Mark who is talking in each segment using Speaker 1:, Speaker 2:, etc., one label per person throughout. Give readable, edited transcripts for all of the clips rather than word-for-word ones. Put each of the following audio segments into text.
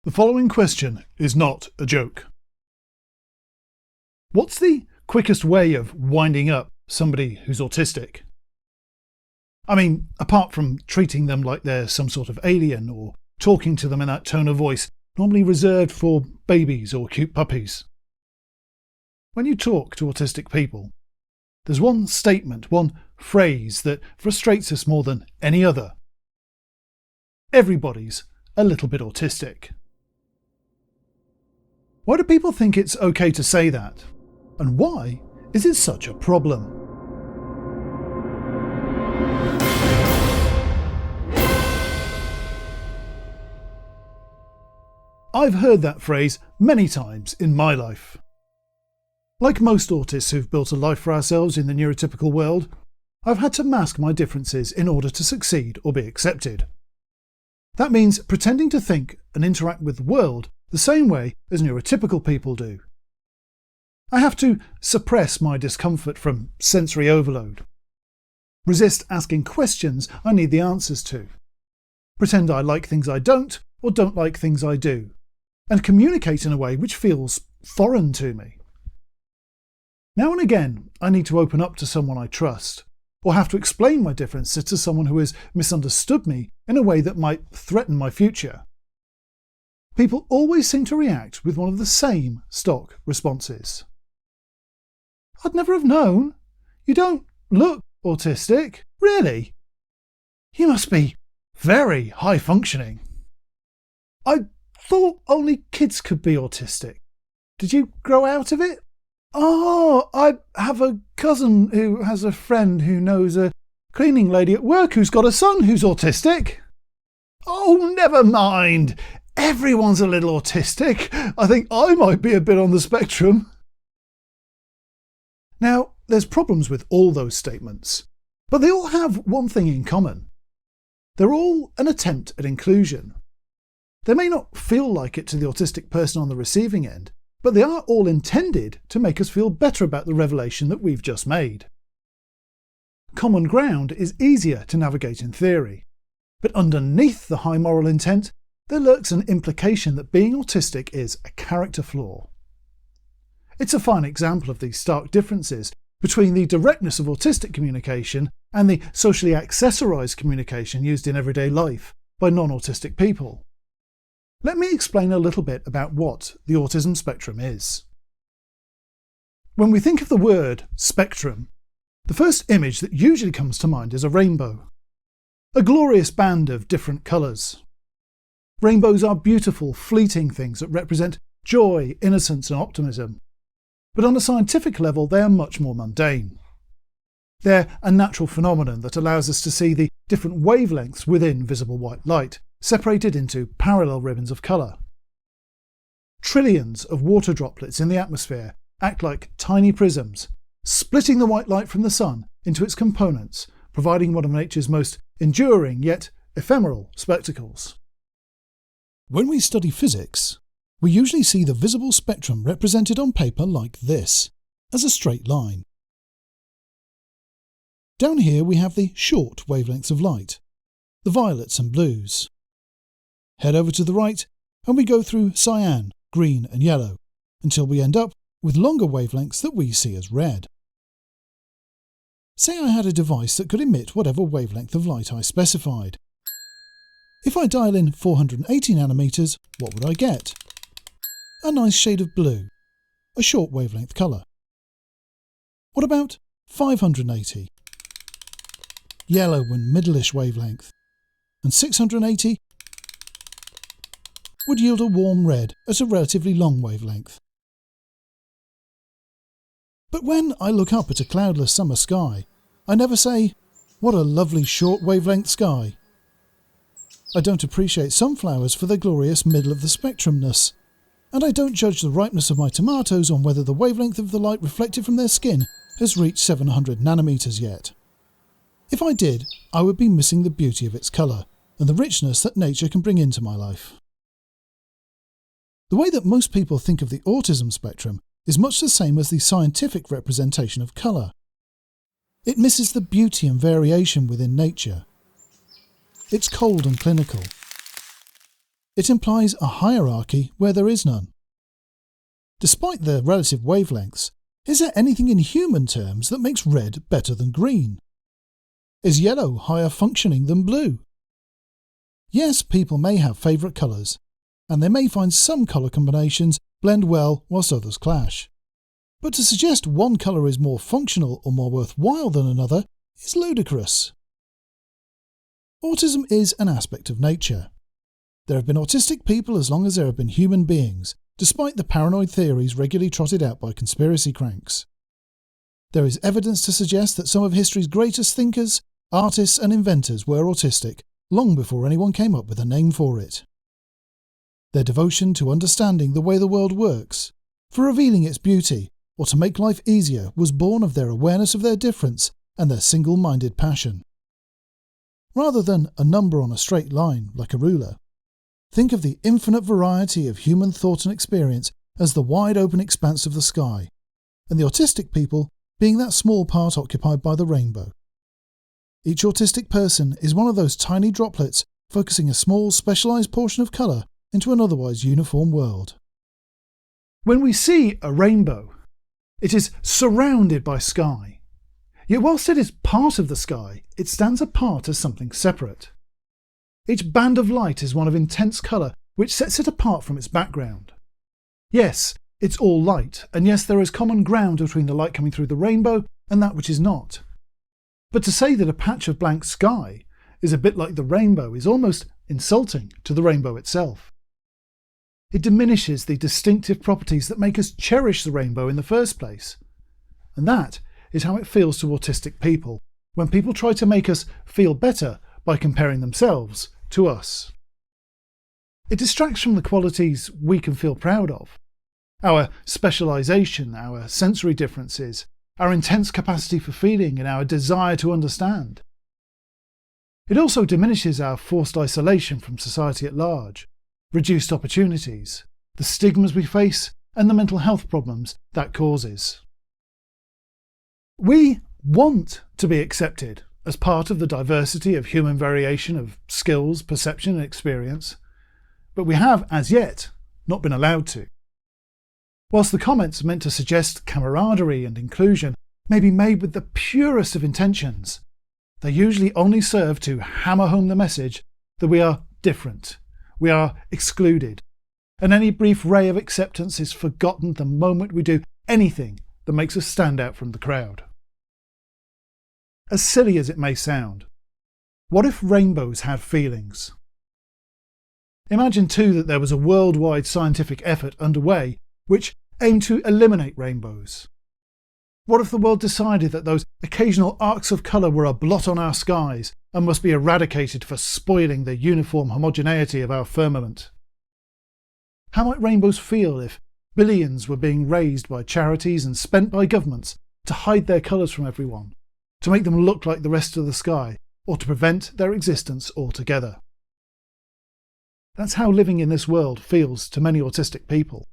Speaker 1: The following question is not a joke. What's the quickest way of winding up somebody who's autistic? I mean, apart from treating them like they're some sort of alien or talking to them in that tone of voice normally reserved for babies or cute puppies. When you talk to autistic people, there's one statement, one phrase that frustrates us more than any other. Everybody's a little bit autistic. Why do people think it's okay to say that? And why is it such a problem? I've heard that phrase many times in my life. Like most autists who've built a life for ourselves in the neurotypical world, I've had to mask my differences in order to succeed or be accepted. That means pretending to think and interact with the world the same way as neurotypical people do. I have to suppress my discomfort from sensory overload, resist asking questions I need the answers to, pretend I like things I don't or don't like things I do, and communicate in a way which feels foreign to me. Now and again, I need to open up to someone I trust, or have to explain my differences to someone who has misunderstood me in a way that might threaten my future. People always seem to react with one of the same stock responses. I'd never have known. You don't look autistic, really? You must be very high functioning. I thought only kids could be autistic. Did you grow out of it? Oh, I have a cousin who has a friend who knows a cleaning lady at work who's got a son who's autistic. Oh, never mind. Everyone's a little autistic. I think I might be a bit on the spectrum. Now, there's problems with all those statements, but they all have one thing in common. They're all an attempt at inclusion. They may not feel like it to the autistic person on the receiving end, but they are all intended to make us feel better about the revelation that we've just made. Common ground is easier to navigate in theory, but underneath the high moral intent, there lurks an implication that being autistic is a character flaw. It's a fine example of the stark differences between the directness of autistic communication and the socially accessorized communication used in everyday life by non-autistic people. Let me explain a little bit about what the autism spectrum is. When we think of the word spectrum, the first image that usually comes to mind is a rainbow, a glorious band of different colours. Rainbows are beautiful, fleeting things that represent joy, innocence and optimism. But on a scientific level, they are much more mundane. They're a natural phenomenon that allows us to see the different wavelengths within visible white light, separated into parallel ribbons of colour. Trillions of water droplets in the atmosphere act like tiny prisms, splitting the white light from the sun into its components, providing one of nature's most enduring yet ephemeral spectacles. When we study physics, we usually see the visible spectrum represented on paper like this, as a straight line. Down here we have the short wavelengths of light, the violets and blues. Head over to the right and we go through cyan, green and yellow, until we end up with longer wavelengths that we see as red. Say I had a device that could emit whatever wavelength of light I specified. If I dial in 480 nanometers, what would I get? A nice shade of blue, a short wavelength colour. What about 580? Yellow and middle-ish wavelength. And 680 would yield a warm red at a relatively long wavelength. But when I look up at a cloudless summer sky, I never say, "What a lovely short wavelength sky." I don't appreciate sunflowers for their glorious middle of the spectrumness, and I don't judge the ripeness of my tomatoes on whether the wavelength of the light reflected from their skin has reached 700 nanometers yet. If I did, I would be missing the beauty of its colour and the richness that nature can bring into my life. The way that most people think of the autism spectrum is much the same as the scientific representation of colour. It misses the beauty and variation within nature. It's cold and clinical. It implies a hierarchy where there is none. Despite their relative wavelengths, is there anything in human terms that makes red better than green? Is yellow higher functioning than blue? Yes, people may have favourite colours, and they may find some colour combinations blend well whilst others clash. But to suggest one colour is more functional or more worthwhile than another is ludicrous. Autism is an aspect of nature. There have been autistic people as long as there have been human beings, despite the paranoid theories regularly trotted out by conspiracy cranks. There is evidence to suggest that some of history's greatest thinkers, artists and inventors were autistic long before anyone came up with a name for it. Their devotion to understanding the way the world works, for revealing its beauty, or to make life easier was born of their awareness of their difference and their single-minded passion. Rather than a number on a straight line like a ruler, think of the infinite variety of human thought and experience as the wide-open expanse of the sky, and the autistic people being that small part occupied by the rainbow. Each autistic person is one of those tiny droplets focusing a small specialised portion of colour into an otherwise uniform world. When we see a rainbow, it is surrounded by sky. Yet whilst it is part of the sky, it stands apart as something separate. Each band of light is one of intense colour, which sets it apart from its background. Yes, it's all light, and yes, there is common ground between the light coming through the rainbow and that which is not. But to say that a patch of blank sky is a bit like the rainbow is almost insulting to the rainbow itself. It diminishes the distinctive properties that make us cherish the rainbow in the first place. And that is how it feels to autistic people, when people try to make us feel better by comparing themselves to us. It distracts from the qualities we can feel proud of. Our specialisation, our sensory differences, our intense capacity for feeling and our desire to understand. It also diminishes our forced isolation from society at large, reduced opportunities, the stigmas we face and the mental health problems that causes. We want to be accepted as part of the diversity of human variation of skills, perception and experience, but we have, as yet, not been allowed to. Whilst the comments meant to suggest camaraderie and inclusion may be made with the purest of intentions, they usually only serve to hammer home the message that we are different, we are excluded, and any brief ray of acceptance is forgotten the moment we do anything that makes us stand out from the crowd. As silly as it may sound, what if rainbows had feelings? Imagine too that there was a worldwide scientific effort underway which aimed to eliminate rainbows. What if the world decided that those occasional arcs of colour were a blot on our skies and must be eradicated for spoiling the uniform homogeneity of our firmament? How might rainbows feel if billions were being raised by charities and spent by governments to hide their colours from everyone, to make them look like the rest of the sky, or to prevent their existence altogether? That's how living in this world feels to many autistic people.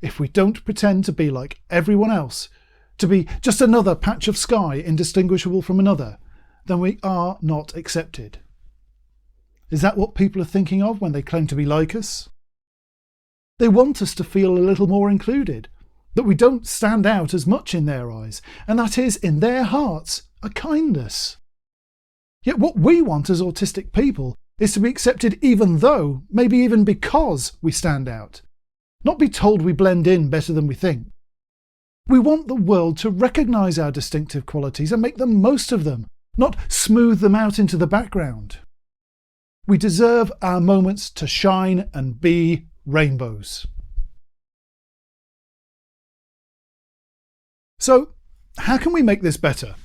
Speaker 1: If we don't pretend to be like everyone else, to be just another patch of sky indistinguishable from another, then we are not accepted. Is that what people are thinking of when they claim to be like us? They want us to feel a little more included, that we don't stand out as much in their eyes, and that is, in their hearts, a kindness. Yet what we want as autistic people is to be accepted even though, maybe even because, we stand out. Not be told we blend in better than we think. We want the world to recognise our distinctive qualities and make the most of them, not smooth them out into the background. We deserve our moments to shine and be rainbows. So, how can we make this better?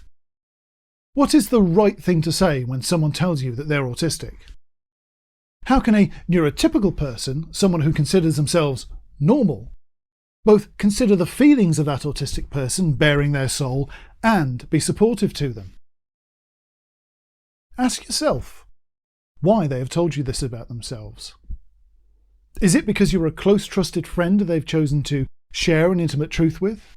Speaker 1: What is the right thing to say when someone tells you that they're autistic? How can a neurotypical person, someone who considers themselves normal, both consider the feelings of that autistic person bearing their soul and be supportive to them? Ask yourself why they have told you this about themselves. Is it because you're a close trusted friend they've chosen to share an intimate truth with?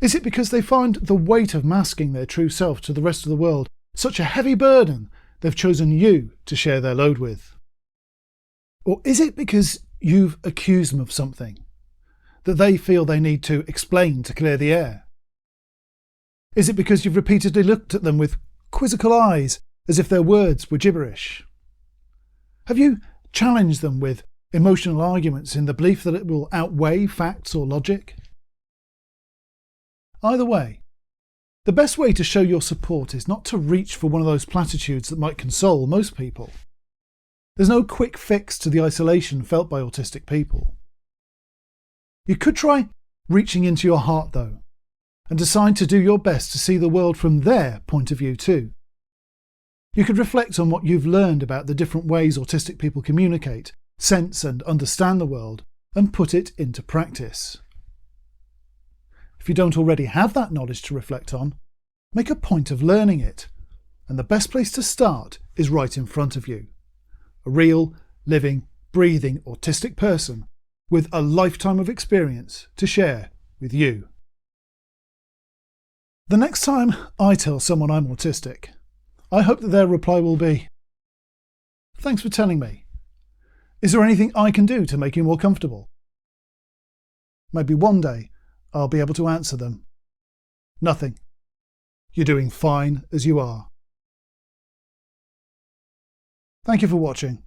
Speaker 1: Is it because they find the weight of masking their true self to the rest of the world such a heavy burden they've chosen you to share their load with? Or is it because you've accused them of something that they feel they need to explain to clear the air? Is it because you've repeatedly looked at them with quizzical eyes as if their words were gibberish? Have you challenged them with emotional arguments in the belief that it will outweigh facts or logic? Either way, the best way to show your support is not to reach for one of those platitudes that might console most people. There's no quick fix to the isolation felt by autistic people. You could try reaching into your heart, though, and decide to do your best to see the world from their point of view too. You could reflect on what you've learned about the different ways autistic people communicate, sense and understand the world, and put it into practice. If you don't already have that knowledge to reflect on, make a point of learning it, and the best place to start is right in front of you. A real, living, breathing autistic person with a lifetime of experience to share with you. The next time I tell someone I'm autistic, I hope that their reply will be, "Thanks for telling me. Is there anything I can do to make you more comfortable?" Maybe one day I'll be able to answer them, "Nothing. You're doing fine as you are." Thank you for watching.